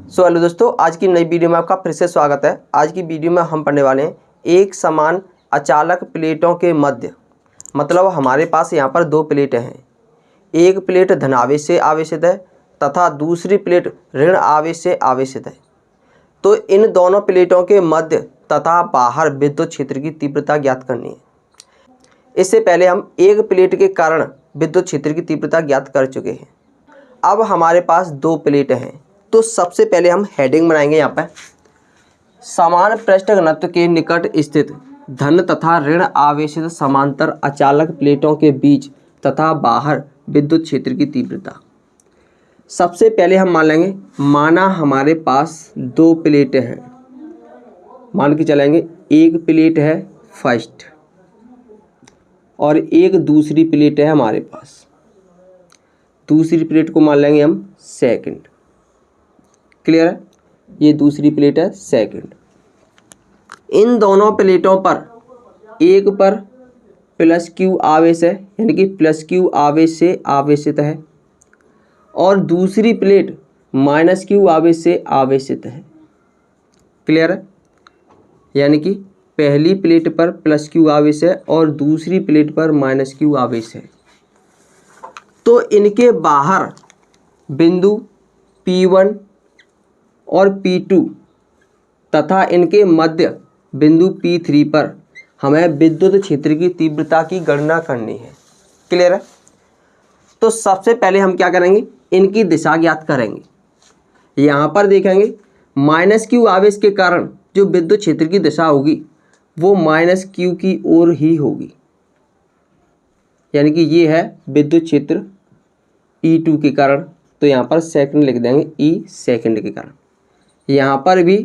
Hello दोस्तों, आज की नई वीडियो में आपका फिर से स्वागत है। आज की वीडियो में हम पढ़ने वाले हैं एक समान अचालक प्लेटों के मध्य। मतलब हमारे पास यहाँ पर दो प्लेटें हैं। एक प्लेट धनावेश से आवेशित है तथा दूसरी प्लेट ऋण आवेश से आवेशित है। तो इन दोनों प्लेटों के मध्य तथा बाहर विद्युत क्षेत्र की तीव्रता ज्ञात करनी है। इससे पहले हम एक प्लेट के कारण विद्युत क्षेत्र की तीव्रता ज्ञात कर चुके हैं। अब हमारे पास दो प्लेट हैं, तो सबसे पहले हम हेडिंग बनाएंगे। यहाँ पर समान पृष्ठ घनत्व के निकट स्थित धन तथा ऋण आवेशित समांतर अचालक प्लेटों के बीच तथा बाहर विद्युत क्षेत्र की तीव्रता। सबसे पहले हम मान लेंगे, माना हमारे पास दो प्लेटें हैं। मान के चलेंगे एक प्लेट है फर्स्ट और एक दूसरी प्लेट है हमारे पास। दूसरी प्लेट को मान लेंगे हम सेकंड। क्लियर है? ये दूसरी प्लेट है सेकंड। इन दोनों प्लेटों पर एक पर प्लस क्यू आवेश है, यानी कि प्लस क्यू आवेश से आवेशित है, और दूसरी प्लेट माइनस क्यू आवेश से आवेशित है। क्लियर है? यानी कि पहली प्लेट पर प्लस क्यू आवेश है और दूसरी प्लेट पर माइनस क्यू आवेश है। तो इनके बाहर बिंदु P1 और P2 तथा इनके मध्य बिंदु P3 पर हमें विद्युत क्षेत्र की तीव्रता की गणना करनी है। क्लियर है? तो सबसे पहले हम क्या करेंगे, इनकी दिशा ज्ञात करेंगे। यहाँ पर देखेंगे माइनस क्यू आवेश के कारण जो विद्युत क्षेत्र की दिशा होगी वो माइनस क्यू की ओर ही होगी। यानी कि ये है विद्युत क्षेत्र E2 के कारण, तो यहाँ पर सेकंड लिख देंगे, E सेकंड के कारण। यहाँ पर भी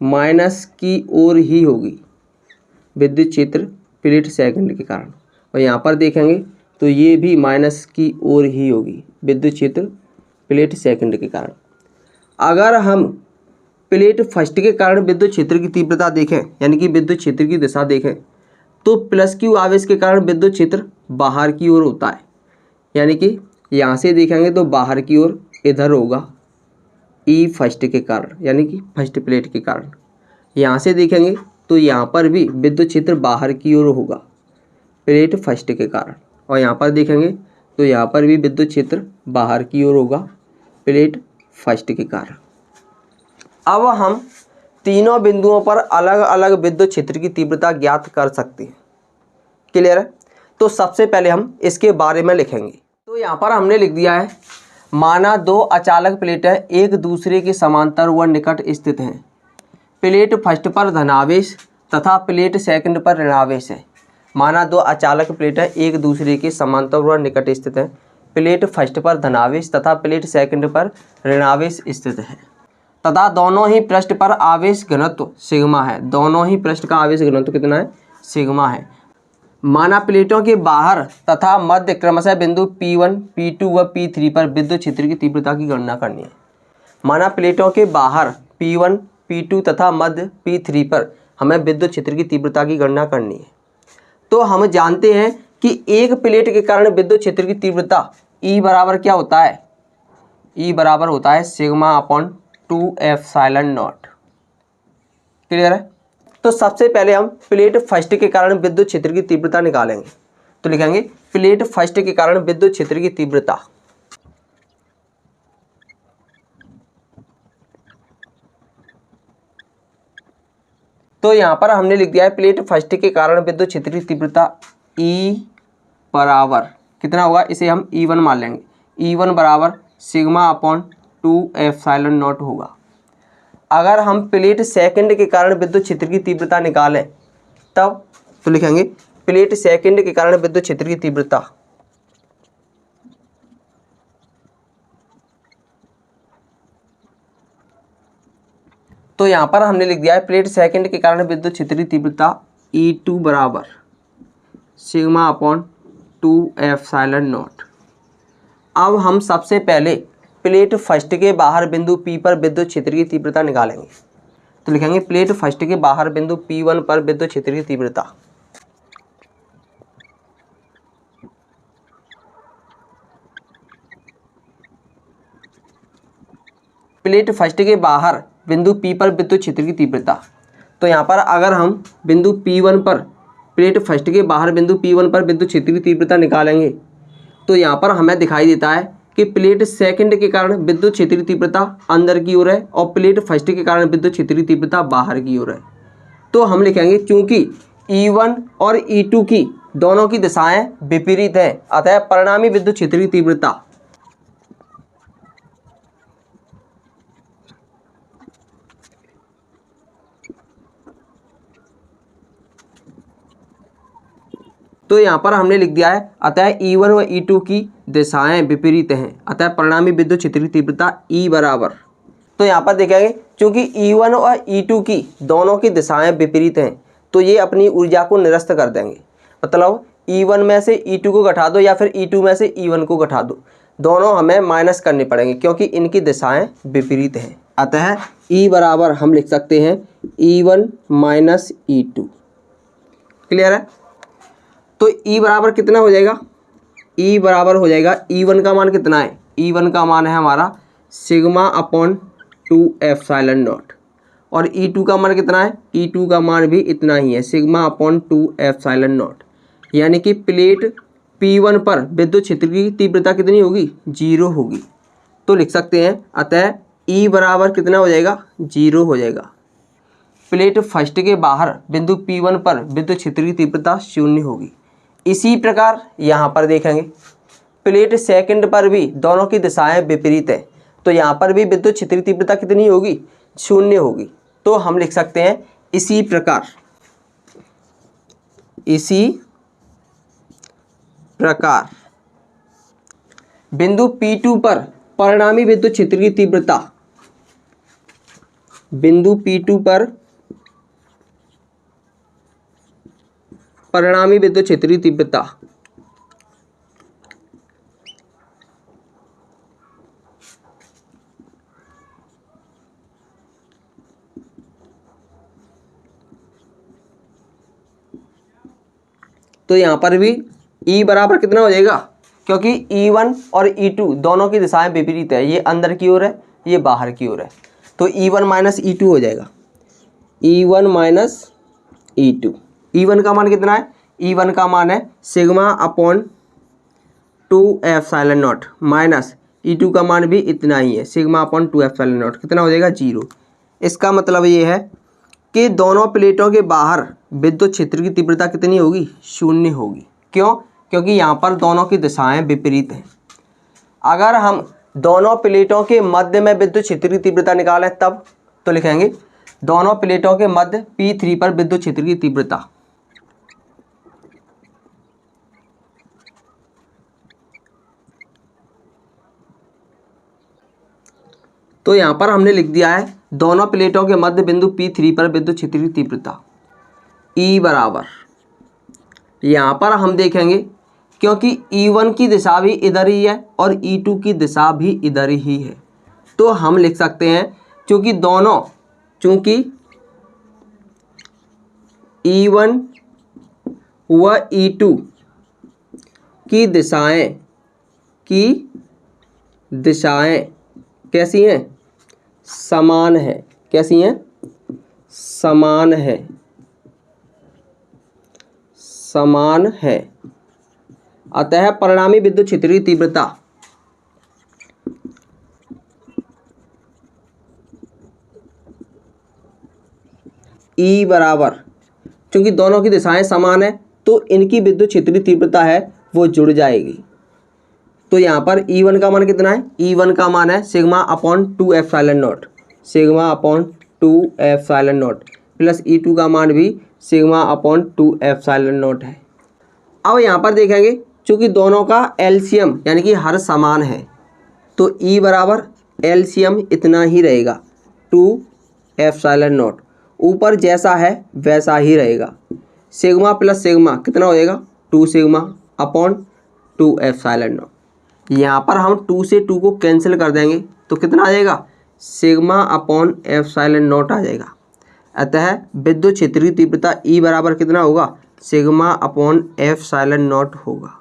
माइनस की ओर ही होगी विद्युत क्षेत्र प्लेट सेकंड के कारण, और यहाँ पर देखेंगे तो ये भी माइनस की ओर ही होगी विद्युत क्षेत्र प्लेट सेकंड के कारण। अगर हम प्लेट फर्स्ट के कारण विद्युत क्षेत्र की तीव्रता देखें, यानी कि विद्युत क्षेत्र की दिशा देखें, तो प्लस क्यू आवेश के कारण विद्युत क्षेत्र बाहर की ओर होता है। यानी कि यहाँ से देखेंगे तो बाहर की ओर इधर होगा ई फर्स्ट के कारण, यानी कि फर्स्ट प्लेट के कारण। यहाँ से देखेंगे तो यहाँ पर भी विद्युत क्षेत्र बाहर की ओर होगा प्लेट फर्स्ट के कारण, और यहाँ पर देखेंगे तो यहाँ पर भी विद्युत क्षेत्र बाहर की ओर होगा प्लेट फर्स्ट के कारण। अब हम तीनों बिंदुओं पर अलग अलग विद्युत क्षेत्र की तीव्रता ज्ञात कर सकते हैं। क्लियर है? तो सबसे पहले हम इसके बारे में लिखेंगे। तो यहाँ पर हमने लिख दिया है, माना दो अचालक प्लेटें एक दूसरे के समांतर व निकट स्थित हैं। प्लेट फर्स्ट पर धनावेश तथा प्लेट सेकंड पर ऋणावेश है। माना दो अचालक प्लेटें एक दूसरे के समांतर व निकट स्थित हैं। प्लेट फर्स्ट पर धनावेश तथा प्लेट सेकंड पर ऋणावेश स्थित है तथा दोनों ही पृष्ठ पर आवेश घनत्व सिग्मा है। दोनों ही पृष्ठ का आवेश घनत्व कितना है? सिग्मा है। माना प्लेटों के बाहर तथा मध्य क्रमशः बिंदु P1, P2 व P3 पर विद्युत क्षेत्र की तीव्रता की गणना करनी है। माना प्लेटों के बाहर P1, P2 तथा मध्य P3 पर हमें विद्युत क्षेत्र की तीव्रता की गणना करनी है। तो हम जानते हैं कि एक प्लेट के कारण विद्युत क्षेत्र की तीव्रता E बराबर क्या होता है? E बराबर होता है sigma upon 2 epsilon not. Clear है? तो सबसे पहले हम प्लेट फर्स्ट के कारण विद्युत क्षेत्र की तीव्रता निकालेंगे। तो लिखेंगे प्लेट फर्स्ट के कारण विद्युत क्षेत्र की तीव्रता। तो यहाँ पर हमने लिख दिया है प्लेट फर्स्ट के कारण विद्युत क्षेत्र की तीव्रता E बराबर कितना होगा, इसे हम E1 मान लेंगे। E1 बराबर सिग्मा अपॉन 2 एप्सिलॉन नॉट होगा। अगर हम प्लेट सेकंड के कारण विद्युत क्षेत्र की तीव्रता निकालें तब तो लिखेंगे प्लेट सेकंड के कारण विद्युत क्षेत्र की तीव्रता। तो यहाँ पर हमने लिख दिया है प्लेट सेकंड के कारण विद्युत क्षेत्र की तीव्रता E2 बराबर सिग्मा अपॉन 2 एप्सिलॉन नॉट। अब हम सबसे पहले प्लेट फर्स्ट के बाहर बिंदु P पर विद्युत क्षेत्र की तीव्रता निकालेंगे। तो लिखेंगे प्लेट फर्स्ट के बाहर बिंदु P1 पर विद्युत क्षेत्र की तीव्रता। प्लेट फर्स्ट के बाहर बिंदु P पर विद्युत क्षेत्र की तीव्रता। तो यहाँ पर अगर हम बिंदु P1 पर, प्लेट फर्स्ट के बाहर बिंदु P1 पर विद्युत क्षेत्र की तीव्रता निकालेंगे तो यहाँ पर हमें दिखाई देता है कि प्लेट सेकंड के कारण विद्युत क्षेत्र की तीव्रता अंदर की ओर है और प्लेट फर्स्ट के कारण विद्युत क्षेत्र की तीव्रता बाहर की ओर है। तो हम लिखेंगे चूंकि E1 और E2 की दोनों की दिशाएं विपरीत हैं, अतः परिणामी विद्युत क्षेत्र की तीव्रता तो यहाँ पर हमने लिख दिया है अतः E1 और E2 की दिशाएं विपरीत हैं, अतः परिणामी विद्युत क्षेत्र की तीव्रता E बराबर। तो यहाँ पर देखेंगे चूंकि E1 और E2 की दोनों की दिशाएं विपरीत हैं तो ये अपनी ऊर्जा को निरस्त कर देंगे। मतलब E1 में से E2 को घटा दो या फिर E2 में से E1 को घटा दो, दोनों हमें माइनस करने पड़ेंगे क्योंकि इनकी दिशाएं विपरीत हैं। अतः E बराबर हम लिख सकते हैं E1 माइनस E2। क्लियर है? तो E बराबर कितना हो जाएगा? E बराबर हो जाएगा, E1 का मान कितना है? E1 का मान है हमारा सिग्मा अपॉन 2 एप्सिलॉन नॉट और E2 का मान कितना है? E2 का मान भी इतना ही है, सिग्मा अपॉन 2 एप्सिलॉन नॉट। यानी कि प्लेट P1 पर विद्युत क्षेत्र की तीव्रता कितनी होगी? 0 होगी। तो लिख सकते हैं अतः E बराबर कितना हो जाएगा? 0 हो जाएगा। प्लेट फर्स्ट के बाहर बिंदु P1 पर विद्युत क्षेत्र की तीव्रता 0 होगी। इसी प्रकार यहाँ पर देखेंगे प्लेट सेकंड पर भी दोनों की दिशाएं विपरीत है तो यहाँ पर भी विद्युत क्षेत्र की तीव्रता कितनी होगी? 0 होगी। तो हम लिख सकते हैं इसी प्रकार बिंदु P2 पर परिणामी विद्युत क्षेत्र की तीव्रता, बिंदु P2 पर परिणामी विद्युत क्षेत्र की तीव्रता तो यहाँ पर भी E बराबर कितना हो जाएगा? क्योंकि E1 और E2 दोनों की दिशाएं विपरीत है, ये अंदर की ओर है, ये बाहर की ओर है, तो E1 माइनस E2 हो जाएगा। E1 माइनस E2, E1 का मान कितना है? E1 का मान है sigma upon 2 epsilon not minus E2 का मान भी इतना ही है, सिग्मा अपॉन 2 एप्सिलॉन नॉट। कितना हो जाएगा? 0। इसका मतलब ये है कि दोनों प्लेटों के बाहर विद्युत क्षेत्र की तीव्रता कितनी होगी? 0 होगी। क्यों? क्योंकि यहाँ पर दोनों की दिशाएं विपरीत हैं। अगर हम दोनों प्लेटों के मध्य में विद्युत क्षेत्र की तीव्रता निकालें तब तो लिखेंगे दोनों प्लेटों के मध्य P3 पर विद्युत क्षेत्र की तीव्रता, तो यहाँ पर हमने लिख दिया है दोनों प्लेटों के मध्य बिंदु P3 पर विद्युत क्षेत्र की तीव्रता E बराबर, यहाँ पर हम देखेंगे क्योंकि E1 की दिशा भी इधर ही है और E2 की दिशा भी इधर ही है तो हम लिख सकते हैं चूंकि E1 व E2 की दिशाएं कैसी हैं? समान है। कैसी हैं? समान है। अतः परिणामी विद्युत क्षेत्र की तीव्रता E बराबर, क्योंकि दोनों की दिशाएं समान है तो इनकी विद्युत क्षेत्र की तीव्रता है वो जुड़ जाएगी। तो यहाँ पर E1 का मान कितना है? E1 का मान है sigma upon 2 epsilon not, sigma upon 2 epsilon not plus E2 का मान भी सिग्मा अपॉन 2 एप्सिलॉन नॉट है। अब यहाँ पर देखेंगे चूँकि दोनों का एलसीएम यानी कि हर समान है तो E बराबर एलसीएम इतना ही रहेगा 2 एप्सिलॉन नॉट, ऊपर जैसा है वैसा ही रहेगा। सिग्मा प्लस सिग्मा कितना हो जाएगा? 2 सिग्मा अपॉन 2 एप्सिलॉन नॉट। यहाँ पर हम 2 से 2 को कैंसिल कर देंगे तो कितना आ जाएगा? सिग्मा अपॉन एप्सिलॉन नॉट आ जाएगा। अतः विद्युत क्षेत्र की तीव्रता E बराबर कितना होगा? सिग्मा अपॉन एप्सिलॉन नॉट होगा।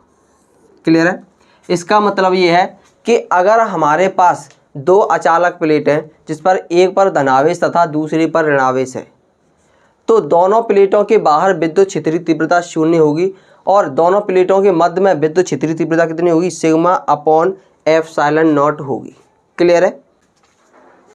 क्लियर है? इसका मतलब ये है कि अगर हमारे पास दो अचालक प्लेट हैं जिस पर एक पर धनावेश तथा दूसरे पर ऋणावेश है, तो दोनों प्लेटों के बाहर विद्युत क्षेत्रीय तीव्रता शून्य होगी और दोनों प्लेटों के मध्य में विद्युत क्षेत्रीय तीव्रता कितनी होगी, सिग्मा अपॉन एप्सिलॉन नॉट होगी। क्लियर है।